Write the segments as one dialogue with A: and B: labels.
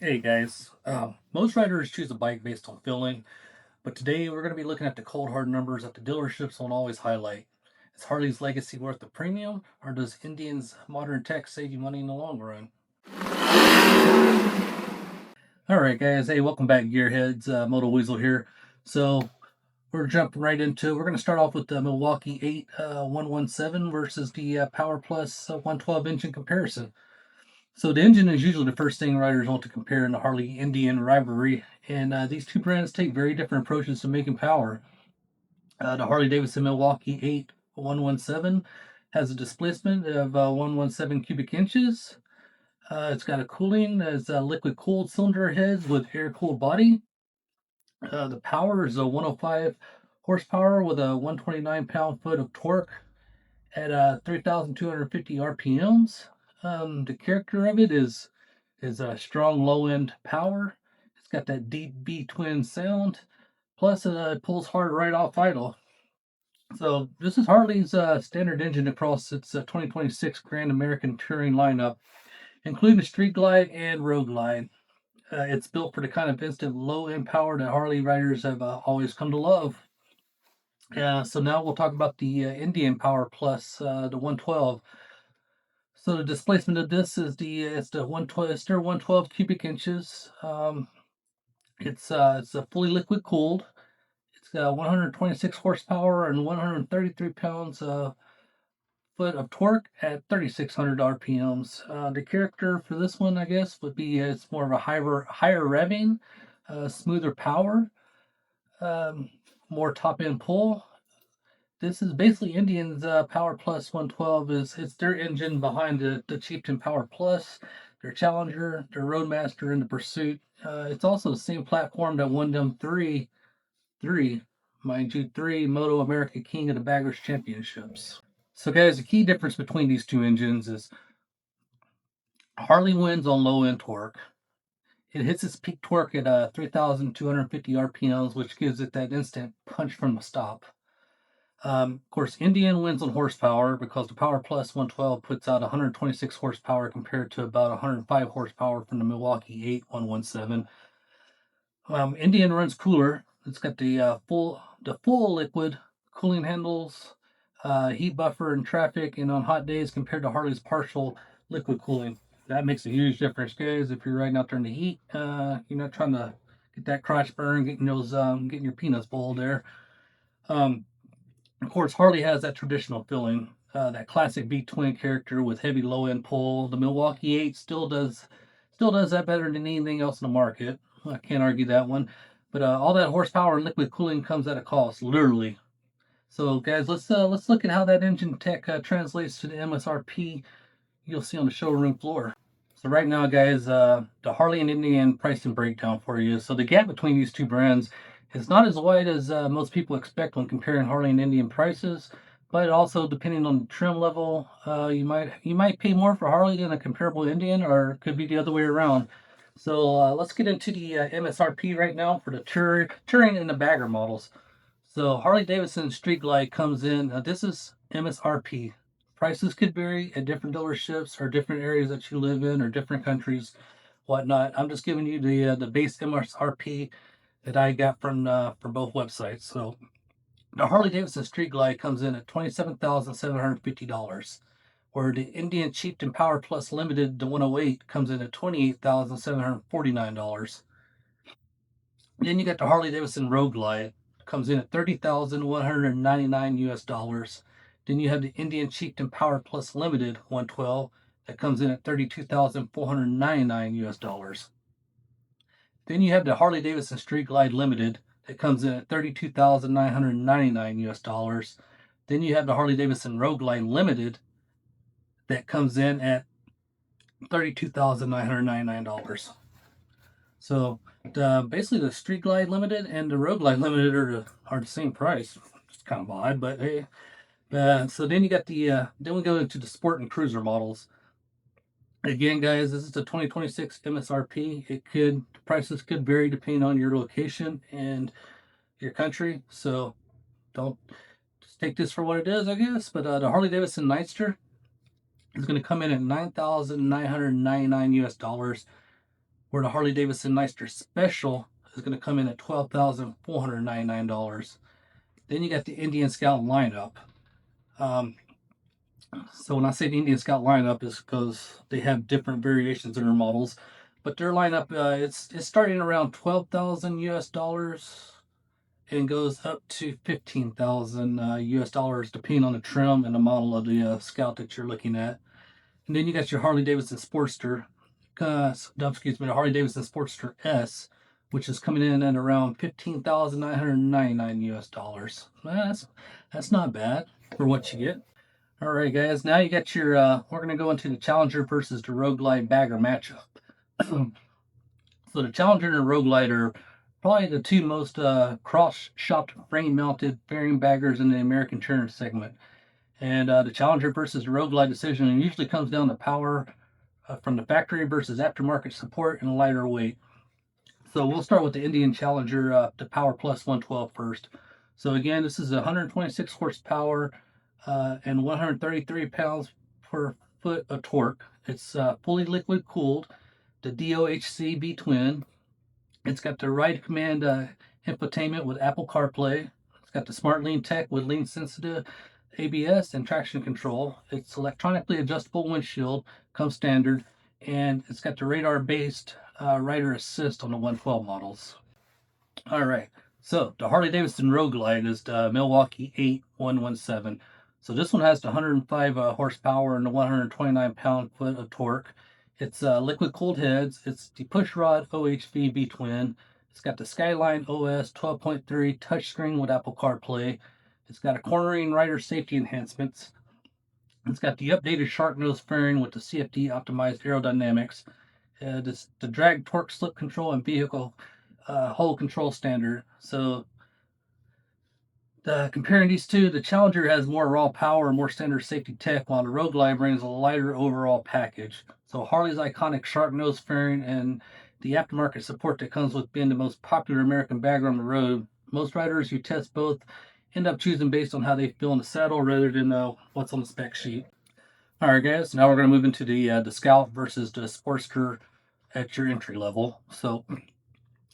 A: Hey guys, most riders choose a bike based on feeling, but today we're going to be looking at the cold hard numbers that the dealerships won't always highlight. Is Harley's legacy worth the premium, or does Indian's modern tech save you money in the long run? All right, guys. Hey, welcome back, Gearheads. MotoWeasel here. So we're jumping right into. We're going to start off with the Milwaukee-Eight 117 versus the PowerPlus 112 engine comparison. So the engine is usually the first thing riders want to compare in the Harley-Indian rivalry, and these two brands take very different approaches to making power. The Harley-Davidson Milwaukee-Eight 117 has a displacement of 117 cubic inches. It's got a cooling as liquid-cooled cylinder heads with air-cooled body. The power is a 105 horsepower with a 129 pound-foot of torque at 3,250 RPMs. The character of it is a strong low end power. It's got that deep B twin sound. Plus, it pulls hard right off idle. So this is Harley's standard engine across its 2026 Grand American Touring lineup, including the Street Glide and Road Glide. It's built for the kind of instant low end power that Harley riders have always come to love. So now we'll talk about the Indian PowerPlus, the 112. So the displacement of this is it's the 112, it's their 112 cubic inches. It's a fully liquid cooled. It's got 126 horsepower and 133 pounds foot of torque at 3,600 RPMs. The character for this one, I guess, would be it's more of a higher revving, smoother power, um, more top end pull. This is basically Indian's Power Plus 112. It's their engine behind the Chieftain Power Plus, their Challenger, their Roadmaster, and the Pursuit. It's also the same platform that won them three, mind you, three Moto America King of the Baggers Championships. So, guys, the key difference between these two engines is Harley wins on low end torque. It hits its peak torque at 3,250 RPMs, which gives it that instant punch from the stop. Of course, Indian wins on horsepower because the Power Plus 112 puts out 126 horsepower compared to about 105 horsepower from the Milwaukee-Eight 117. Indian runs cooler. It's got the full liquid cooling handles, heat buffer in traffic and on hot days compared to Harley's partial liquid cooling. That makes a huge difference, guys. If you're riding out there in the heat, you're not trying to get that crotch burn, getting your peanuts boiled there. Um, of course, Harley has that traditional feeling, that classic V twin character with heavy low end pull. The Milwaukee-Eight still does that better than anything else in the market. I can't argue that one. But all that horsepower and liquid cooling comes at a cost, literally. So, guys, let's look at how that engine tech translates to the MSRP you'll see on the showroom floor. So right now, guys, the Harley and Indian pricing breakdown for you. So the gap between these two brands is not as wide as most people expect when comparing Harley and Indian prices, but also depending on the trim level, you might pay more for Harley than a comparable Indian, or it could be the other way around. So let's get into the MSRP right now for the touring and the bagger models. So Harley Davidson Street Glide comes in. This is MSRP. Prices could vary at different dealerships or different areas that you live in or different countries, whatnot. I'm just giving you the base MSRP that I got from both websites. So the Harley Davidson Street Glide comes in at $27,750, where the Indian Chieftain Power Plus Limited, the 108, comes in at $28,749. Then you got the Harley Davidson Road Glide, comes in at 30,199 US dollars. Then you have the Indian Chieftain Power Plus Limited 112 that comes in at 32,499 US dollars. Then you have the Harley Davidson Street Glide Limited that comes in at 32,999 US dollars. Then you have the Harley Davidson Road Glide Limited that comes in at $32,999. So basically, the Street Glide Limited and the Road Glide Limited are the same price. It's kind of odd, but hey. So then you got then we go into the Sport and Cruiser models. Again, guys, this is the 2026 MSRP. The prices could vary depending on your location and your country. So don't just take this for what it is, I guess. But the Harley Davidson Nightster is going to come in at 9,999 US dollars. where the Harley-Davidson Nightster Special is going to come in at $12,499. Then you got the Indian Scout lineup. Um, so when I say the Indian Scout lineup, is because they have different variations in their models, but their lineup it's starting around 12,000 US dollars and goes up to 15,000 US dollars depending on the trim and the model of the Scout that you're looking at. And then you got your Harley-Davidson Sportster, excuse me, the Harley-Davidson Sportster S, which is coming in at around 15,999 US dollars. That's not bad for what you get. All right, guys. Now you got your. We're gonna go into the Challenger versus the Road Glide bagger matchup. So the Challenger and the Road Glide are probably the two most cross-shopped frame-mounted fairing baggers in the American touring segment. And the Challenger versus the Road Glide decision usually comes down to power from the factory versus aftermarket support and lighter weight. So we'll start with the Indian Challenger, the PowerPlus 112 first. So again, this is 126 horsepower and 133 pounds per foot of torque. It's fully liquid cooled, the DOHC V-twin. It's got the Ride Command infotainment with Apple CarPlay. It's got the Smart Lean Tech with lean sensitive ABS and traction control. It's electronically adjustable windshield, comes standard, and it's got the radar-based rider assist on the 112 models. All right, so the Harley-Davidson Road Glide is the Milwaukee-Eight 117. So this one has the 105 horsepower and the 129 pound-foot of torque. It's liquid cooled heads. It's the pushrod OHV V-twin. It's got the Skyline OS 12.3 touchscreen with Apple CarPlay. It's got a cornering rider safety enhancements. It's got the updated shark nose fairing with the CFD optimized aerodynamics. The drag torque slip control and vehicle hold control standard. So comparing these two, the Challenger has more raw power and more standard safety tech, while the Road Glide brings a lighter overall package. So Harley's iconic shark nose fairing and the aftermarket support that comes with being the most popular American bagger on the road. Most riders who test both end up choosing based on how they feel in the saddle rather than what's on the spec sheet. All right, guys. Now we're going to move into the Scout versus the Sportster at your entry level. So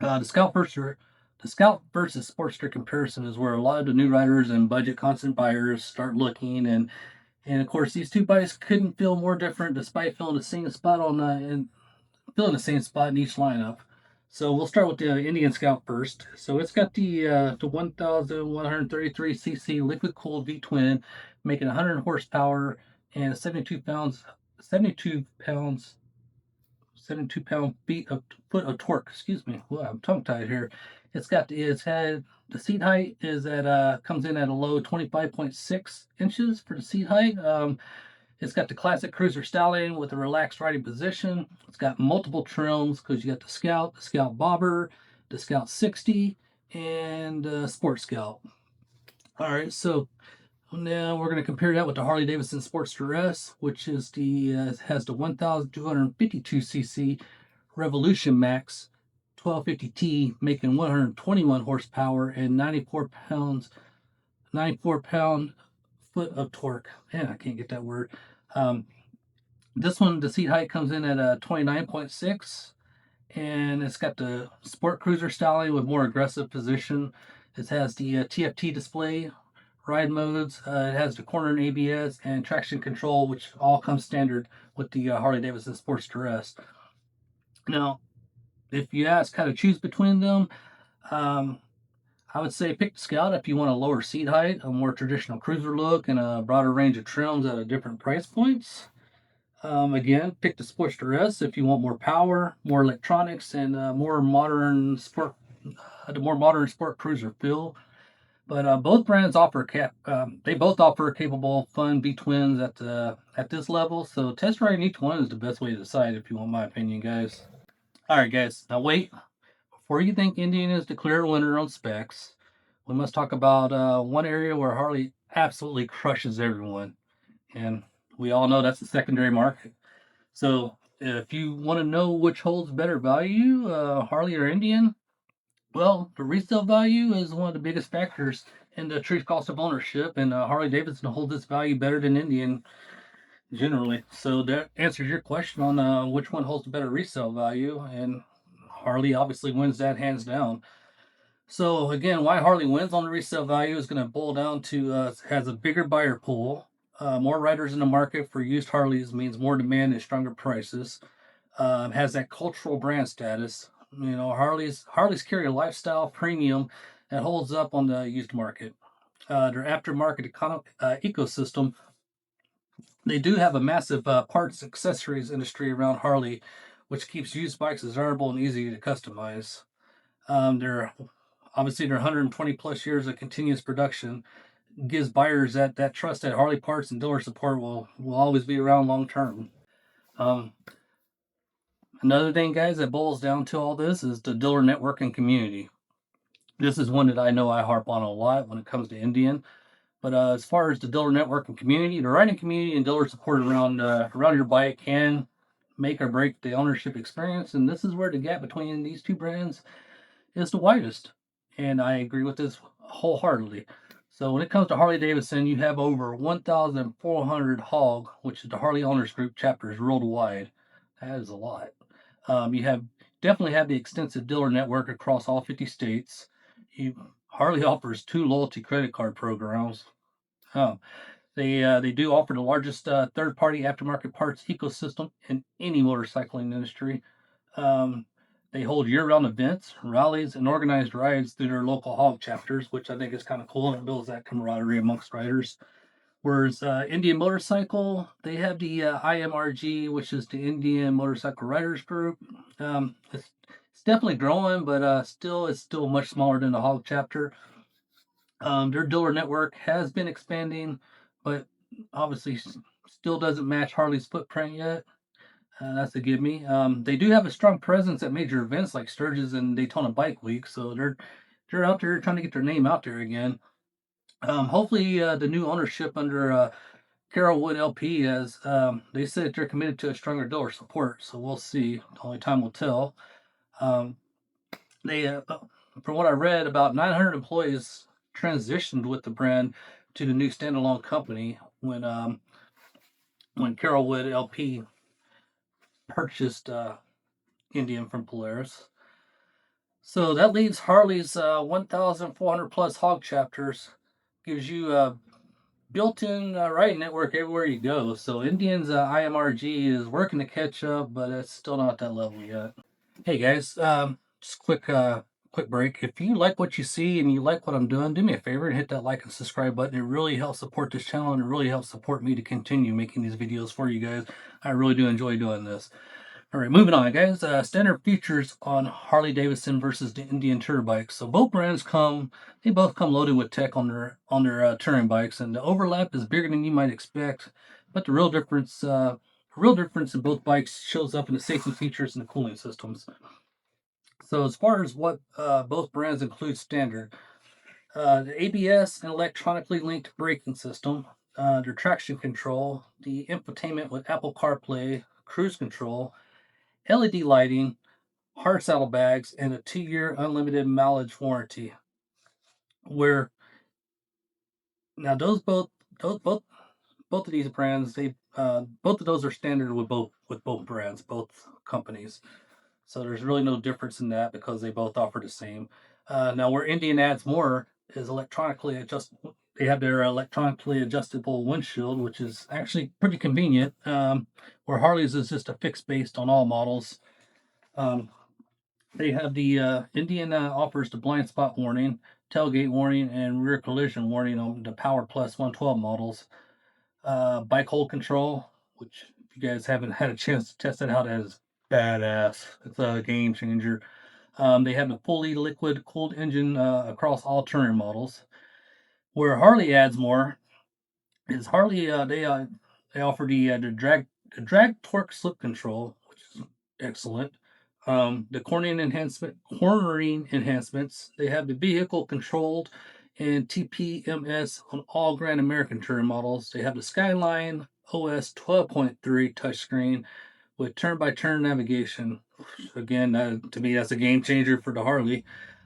A: the Scout versus Sportster comparison is where a lot of the new riders and budget constant buyers start looking, and of course these two bikes couldn't feel more different despite filling the same spot in each lineup. So we'll start with the Indian Scout first. So it's got the 1,133 cc liquid cooled V-twin, making 100 horsepower and 72 pound foot of torque. Excuse me. Well, I'm tongue tied here. The seat height is at comes in at a low 25.6 inches for the seat height. It's got the classic cruiser styling with a relaxed riding position. It's got multiple trims because you got the Scout Bobber, the Scout 60, and Sport Scout. All right, so now we're going to compare that with the Harley-Davidson Sportster S, which is has the 1,252 cc Revolution Max 1250T, making 121 horsepower and 94 pound foot of torque. Man, I can't get that word. This one, the seat height comes in at 29.6, and it's got the sport cruiser styling with more aggressive position. It has the TFT display, ride modes. It has the corner and ABS and traction control, which all comes standard with the Harley-Davidson Sportster S. Now, if you ask how to choose between them, I would say pick the Scout if you want a lower seat height, a more traditional cruiser look, and a broader range of trims at different price points. Again, pick the Sportster S if you want more power, more electronics, and the more modern sport cruiser feel. But both brands offer both offer capable, fun V-twins at this level. So test riding each one is the best way to decide, if you want my opinion, guys. All right, guys. Now wait. Before you think Indian is the clear winner on specs, we must talk about one area where Harley absolutely crushes everyone. And we all know that's the secondary market. So if you want to know which holds better value, Harley or Indian, well, the resale value is one of the biggest factors in the true cost of ownership, and Harley Davidson holds its value better than Indian. generally. So that answers your question on which one holds the better resale value, and Harley obviously wins that hands down. So again, why Harley wins on the resale value is going to boil down to has a bigger buyer pool, more riders in the market for used Harleys means more demand and stronger prices. Has that cultural brand status. You know, Harleys carry a lifestyle premium that holds up on the used market. Their aftermarket ecosystem, they do have a massive parts accessories industry around Harley, which keeps used bikes desirable and easy to customize. They're obviously their 120 plus years of continuous production gives buyers that trust that Harley parts and dealer support will always be around long term. Um, Another thing, guys, that boils down to all this is the dealer network and community. This is one that I know I harp on a lot when it comes to Indian. But as far as the dealer network and community, the riding community and dealer support around your bike can make or break the ownership experience. And this is where the gap between these two brands is the widest. And I agree with this wholeheartedly. So when it comes to Harley Davidson, you have over 1,400 HOG, which is the Harley Owners Group chapters worldwide. That is a lot. You have definitely have the extensive dealer network across all 50 states. Harley offers 2 loyalty credit card programs. Oh, they do offer the largest third-party aftermarket parts ecosystem in any motorcycling industry. Um, they hold year-round events, rallies, and organized rides through their local hog chapters, which I think is kind of cool and it builds that camaraderie amongst riders. Whereas Indian Motorcycle, they have the IMRG, which is the Indian Motorcycle Riders Group. It's definitely growing, but it's still much smaller than the hog chapter. Their dealer network has been expanding, but obviously still doesn't match Harley's footprint yet. That's a give me. They do have a strong presence at major events like Sturgis and Daytona Bike Week, so they're out there trying to get their name out there again. Hopefully, the new ownership under Carolwood LP has they said they're committed to a stronger dealer support, so we'll see. Only time will tell. Um, they, from what I read, about 900 employees transitioned with the brand to the new standalone company when Carolwood LP purchased Indian from Polaris. So that leaves Harley's 1,400 plus hog chapters, gives you a built-in riding network everywhere you go. So Indian's IMRG is working to catch up, but it's still not at that level yet. Hey guys, just quick break. If you like what you see and you like what I'm doing, do me a favor and hit that like and subscribe button. It really helps support this channel and it really helps support me to continue making these videos for you guys. I really do enjoy doing this. All right, moving on, guys. Standard features on Harley Davidson versus the Indian Tour bikes. So both brands they both come loaded with tech on their touring bikes, and the overlap is bigger than you might expect. But the real difference in both bikes shows up in the safety features and the cooling systems. So as far as what both brands include standard, the ABS and electronically linked braking system, their traction control, the infotainment with Apple CarPlay, cruise control, LED lighting, hard saddlebags, and a 2-year unlimited mileage warranty. Where now both of these brands, they both of those are standard with both brands, both companies. So there's really no difference in that because they both offer the same. Now where Indian adds more is electronically adjust. They have their electronically adjustable windshield, which is actually pretty convenient. Where Harley's is just a fixed based on all models. Um, They have the Indian offers the blind spot warning, tailgate warning, and rear collision warning on the PowerPlus 112 models. Bike hold control, which if you guys haven't had a chance to test it out, that is badass. It's a game changer. They have a fully liquid cooled engine across all touring models. Where Harley adds more is Harley. They offer the drag torque slip control, which is excellent. The cornering enhancements. They have the vehicle controlled and TPMS on all Grand American Touring models. They have the Skyline OS 12.3 touchscreen with turn-by-turn navigation. Again, to me, that's a game changer for the Harley.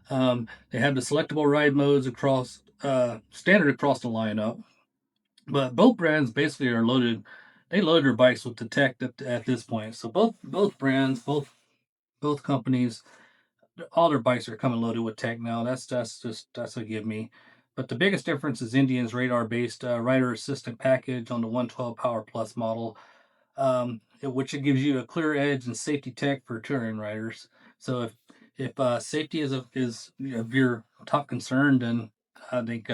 A: They have the selectable ride modes across standard across the lineup. But both brands basically are loaded they load their bikes with the tech at this point. So both brands, both companies, all their bikes are coming loaded with tech now. That's a give me. But the biggest difference is Indian's radar-based rider assistant package on the 112 Power Plus model, which it gives you a clear edge and safety tech for touring riders. So if safety is your top concern, then I think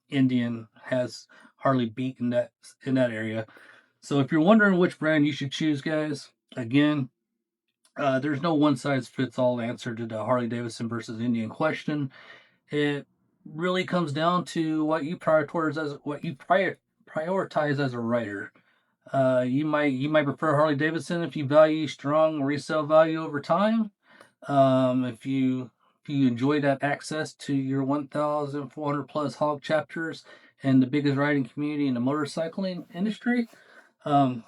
A: Indian has Harley beat in that area. So if you're wondering which brand you should choose, guys, again, there's no one size fits all answer to the Harley Davidson versus Indian question. It really comes down to what you prioritize as a rider. You might prefer Harley Davidson if you value strong resale value over time. If you enjoy that access to your 1,400 plus hog chapters and the biggest riding community in the motorcycling industry. Um,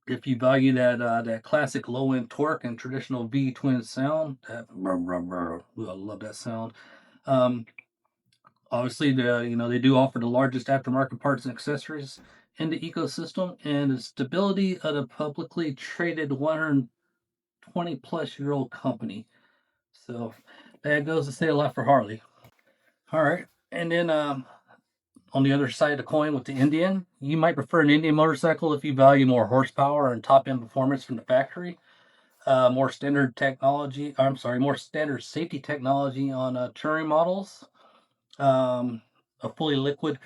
A: if you value that classic low end torque and traditional V twin sound, that ooh, I love that sound. Um, Obviously, they do offer the largest aftermarket parts and accessories in the ecosystem, and the stability of the publicly traded 120 plus year old company. So that goes to say a lot for Harley. All right, and then on the other side of the coin with the Indian, you might prefer an Indian motorcycle if you value more horsepower and top end performance from the factory. More standard technology. I'm sorry, more standard safety technology on touring models. Um, a fully liquid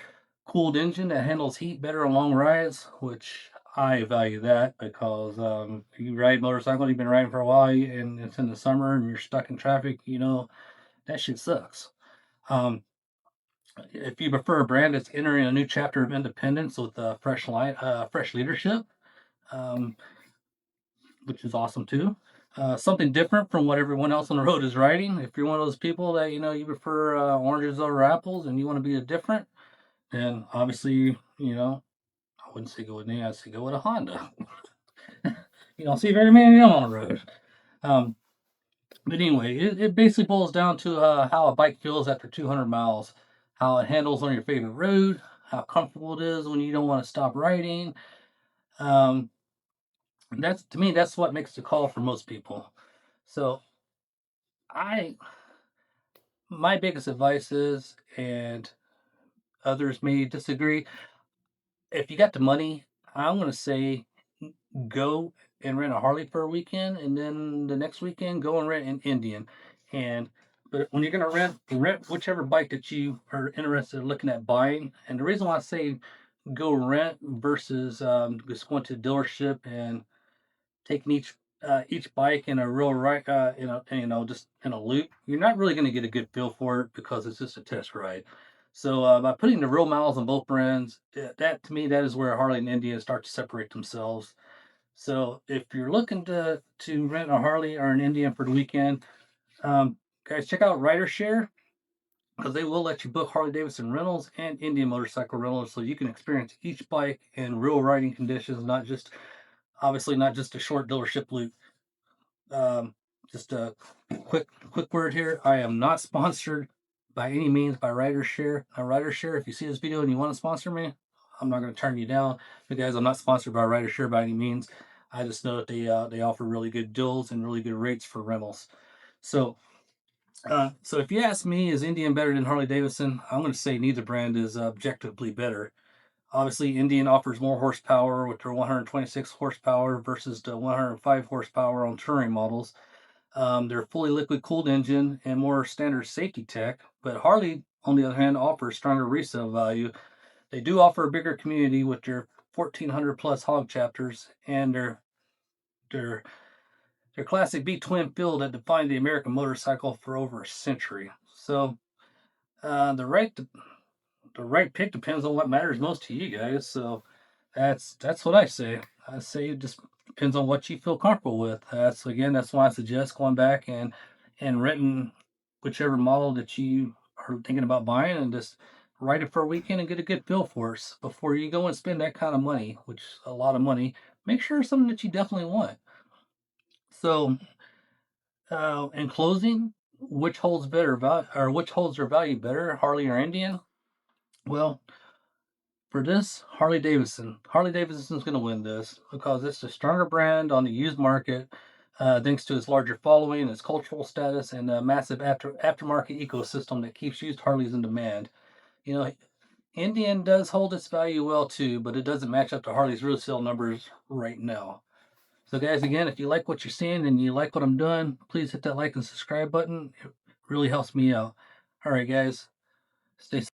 A: cooled engine that handles heat better on long rides, which I value that because if you ride motorcycle, you've been riding for a while, and it's in the summer and you're stuck in traffic, that shit sucks. Um, if you prefer a brand that's entering a new chapter of independence with fresh leadership, um, which is awesome too. Something different from what everyone else on the road is riding. If you're one of those people that you prefer oranges over apples and you want to be a different, then obviously I wouldn't say go with me. I'd say go with a Honda. You don't see very many of them on the road. Um, but anyway, it basically boils down to how a bike feels after 200 miles, how it handles on your favorite road, how comfortable it is when you don't want to stop riding. Um, that's to me, that's what makes the call for most people. So I my biggest advice is, and others may disagree, if you got the money, I'm gonna say go and rent a Harley for a weekend, and then the next weekend go and rent an Indian. And but when you're gonna rent whichever bike that you are interested in looking at buying. And the reason why I say go rent versus just going to the dealership and taking each bike in a real right just in a loop, you're not really going to get a good feel for it because it's just a test ride. So by putting the real miles on both brands, that to me that is where Harley and Indian start to separate themselves. So if you're looking to rent a Harley or an Indian for the weekend, guys, check out RiderShare because they will let you book Harley Davidson rentals and Indian motorcycle rentals, so you can experience each bike in real riding conditions, not just a short dealership loop. Um, just a quick word here. I am not sponsored by any means by RiderShare. RiderShare, if you see this video and you want to sponsor me, I'm not going to turn you down. But guys, I'm not sponsored by RiderShare by any means. I just know that they offer really good deals and really good rates for rentals. So so if you ask me, is Indian better than Harley Davidson? I'm going to say neither brand is objectively better. Obviously, Indian offers more horsepower with their 126 horsepower versus the 105 horsepower on touring models. They're fully liquid cooled engine and more standard safety tech, but Harley, on the other hand, offers stronger resale value. They do offer a bigger community with their 1,400 plus hog chapters and their their classic B twin feel that defined the American motorcycle for over a century. So the right pick depends on what matters most to you guys. So that's what I say. I say it just depends on what you feel comfortable with. That's why I suggest going back and renting whichever model that you are thinking about buying and just ride it for a weekend and get a good feel for it before you go and spend that kind of money, which is a lot of money. Make sure it's something that you definitely want. So, in closing, which holds better value or which holds their value better, Harley or Indian? Well, For this, Harley-Davidson. Harley-Davidson is going to win this because it's a stronger brand on the used market, thanks to its larger following, its cultural status, and a massive aftermarket ecosystem that keeps used Harleys in demand. You know, Indian does hold its value well too, but it doesn't match up to Harley's resale numbers right now. So, guys, again, if you like what you're seeing and you like what I'm doing, please hit that like and subscribe button. It really helps me out. All right, guys, stay safe.